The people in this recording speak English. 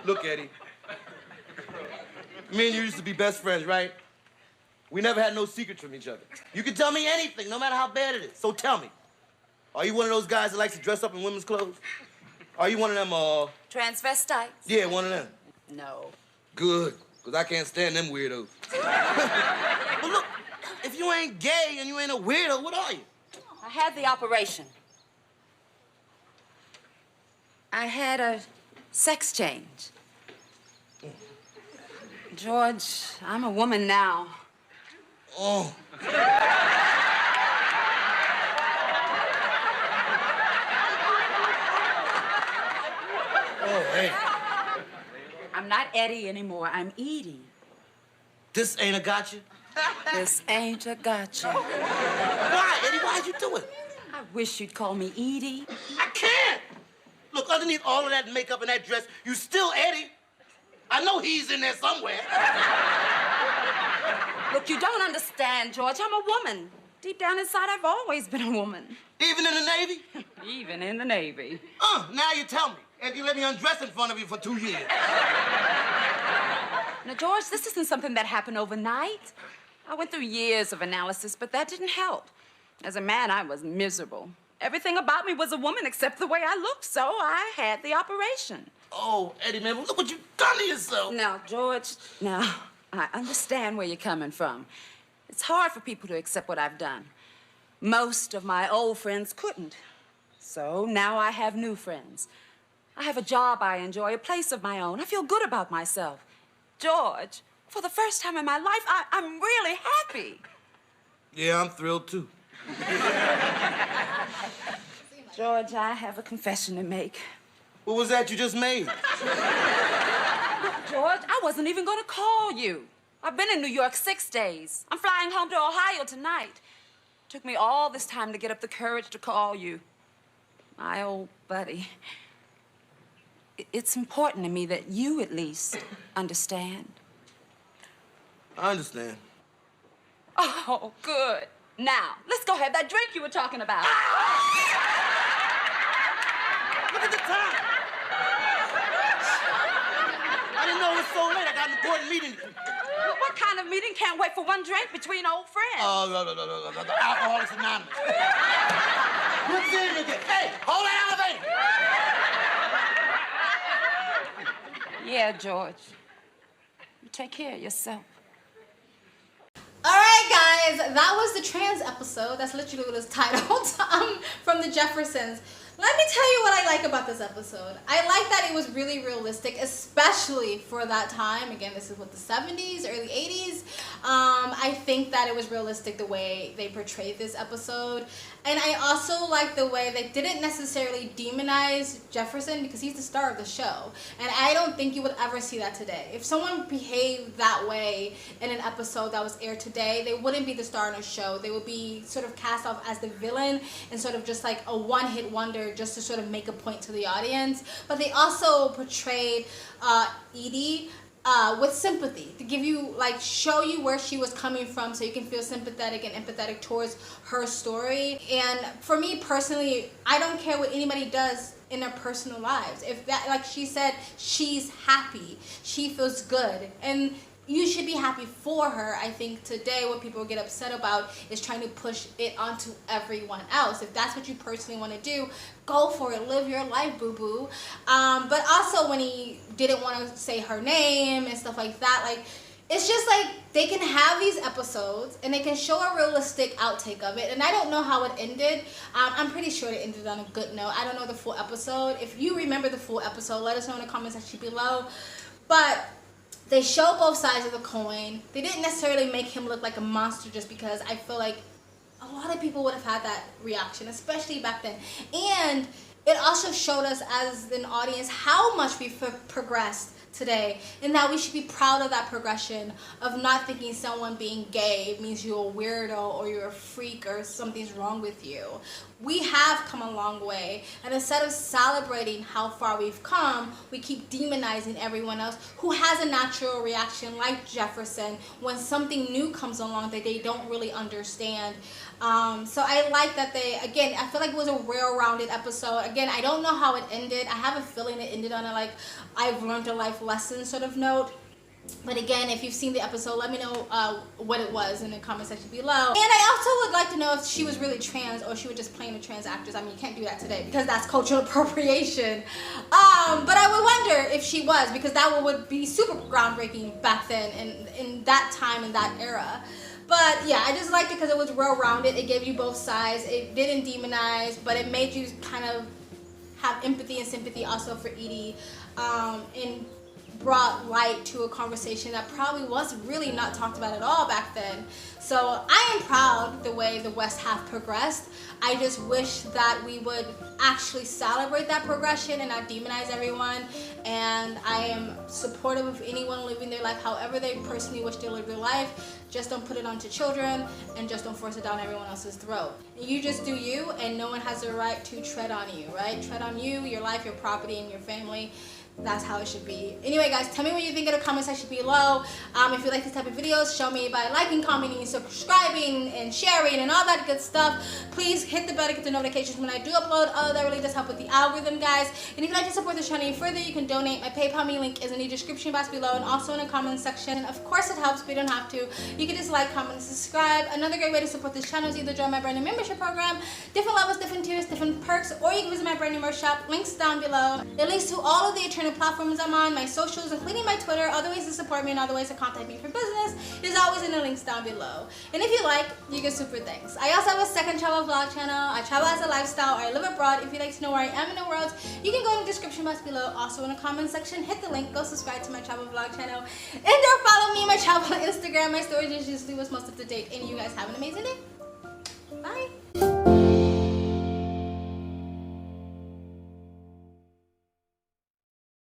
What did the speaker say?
Look, Eddie. Me and you used to be best friends, right? We never had no secrets from each other. You can tell me anything, no matter how bad it is. So tell me, are you one of those guys that likes to dress up in women's clothes? Are you one of them, transvestites? Yeah, one of them. No. Good, because I can't stand them weirdos. But look, if you ain't gay and you ain't a weirdo, what are you? I had the operation. I had a sex change. George, I'm a woman now. Oh. Oh, hey. I'm not Eddie anymore. I'm Edie. This ain't a gotcha? This ain't a gotcha. Why, Eddie? Why'd you do it? I wish you'd call me Edie. I can't! Look, underneath all of that makeup and that dress, you still Eddie. I know he's in there somewhere. Look, you don't understand, George. I'm a woman. Deep down inside, I've always been a woman. Even in the Navy? Even in the Navy. Now you tell me. And you let me undress in front of you for 2 years. Now, George, this isn't something that happened overnight. I went through years of analysis, but that didn't help. As a man, I was miserable. Everything about me was a woman except the way I looked, so I had the operation. Oh, Eddie, man, look what you've done to yourself. Now, George, now, I understand where you're coming from. It's hard for people to accept what I've done. Most of my old friends couldn't. So now I have new friends. I have a job I enjoy, a place of my own. I feel good about myself. George, for the first time in my life, I'm really happy. Yeah, I'm thrilled, too. George, I have a confession to make. What was that you just made? Look, George, I wasn't even going to call you. I've been in New York 6 days. I'm flying home to Ohio tonight. Took me all this time to get up the courage to call you. My old buddy. It's important to me that you, at least, understand. I understand. Oh, good. Now, let's go have that drink you were talking about. Look at the time. I didn't know it was so late. I got an important meeting. What kind of meeting can't wait for one drink between old friends? No. Alcoholics Anonymous. What's in again? Hey, hold that elevator. Yeah, George. You take care of yourself. All right, guys, that was the trans episode. That's literally what it's titled. From the Jeffersons. Let me tell you what I like about this episode. I like that it was really realistic, especially for that time. Again, this is what, the 70s, early 80s. I think that it was realistic the way they portrayed this episode. And I also like the way they didn't necessarily demonize Jefferson because he's the star of the show. And I don't think you would ever see that today. If someone behaved that way in an episode that was aired today, they wouldn't be the star in a show. They would be sort of cast off as the villain and sort of just like a one-hit wonder just to sort of make a point to the audience. But they also portrayed Edie with sympathy, to give you, like, show you where she was coming from so you can feel sympathetic and empathetic towards her story. And for me personally, I don't care what anybody does in their personal lives. If that, like she said, she's happy, she feels good, and you should be happy for her. I think today what people get upset about is trying to push it onto everyone else. If that's what you personally want to do, go for it. Live your life, boo-boo. But also when he didn't want to say her name and stuff like that, like, it's just like they can have these episodes and they can show a realistic outtake of it. And I don't know how it ended. I'm pretty sure it ended on a good note. I don't know the full episode. If you remember the full episode, let us know in the comment section below. But they show both sides of the coin. They didn't necessarily make him look like a monster just because I feel like a lot of people would have had that reaction, especially back then. And it also showed us as an audience how much we've progressed today, and that we should be proud of that progression of not thinking someone being gay means you're a weirdo or you're a freak or something's wrong with you. we have come a long way, and instead of celebrating how far we've come, we keep demonizing everyone else who has a natural reaction like Jefferson when something new comes along that they don't really understand. So I like that again, I feel like it was a well-rounded episode. Again, I don't know how it ended. I have a feeling it ended on a like, I've learned a life lesson sort of note. But again, if you've seen the episode, let me know what it was in the comment section below. And I also would like to know if she was really trans or she was just playing a trans actress. I mean, you can't do that today because that's cultural appropriation. But I would wonder if she was, because that would be super groundbreaking back then in that time, in that era. But yeah, I just liked it because it was well-rounded. It gave you both sides. It didn't demonize, but it made you kind of have empathy and sympathy also for Edie. And brought light to a conversation that probably was really not talked about at all back then. So I am proud the way the West have progressed. I just wish that we would actually celebrate that progression and not demonize everyone. And I am supportive of anyone living their life however they personally wish to live their life. Just don't put it onto children, and just don't force it down everyone else's throat. You just do you, and no one has the right to tread on you, right? Tread on you, your life, your property, and your family. That's how it should be. Anyway, guys, tell me what you think in the comment section below. If you like this type of videos, show me by liking, commenting, subscribing, and sharing, and all that good stuff. Please hit the bell to get the notifications when I do upload. All that really does help with the algorithm, guys. And if you'd like to support this channel any further, you can donate. My PayPal me link is in the description box below and also in the comment section. And of course, it helps, but you don't have to. You can just like, comment, and subscribe. Another great way to support this channel is either join my brand new membership program, different levels, different tiers, different perks, or you can visit my brand new merch shop. Links down below. It links to all of the platforms I'm on, my socials, including my Twitter, other ways to support me, and other ways to contact me for business is always in the links down below. And if you like, you get super thanks. I also have a second travel vlog channel. I travel as a lifestyle, or I live abroad. If you'd like to know where I am in the world, you can go in the description box below. Also in the comment section, hit the link, go subscribe to my travel vlog channel, and or follow me on my travel on Instagram. My stories is usually what's most up to date. And you guys have an amazing day. Bye.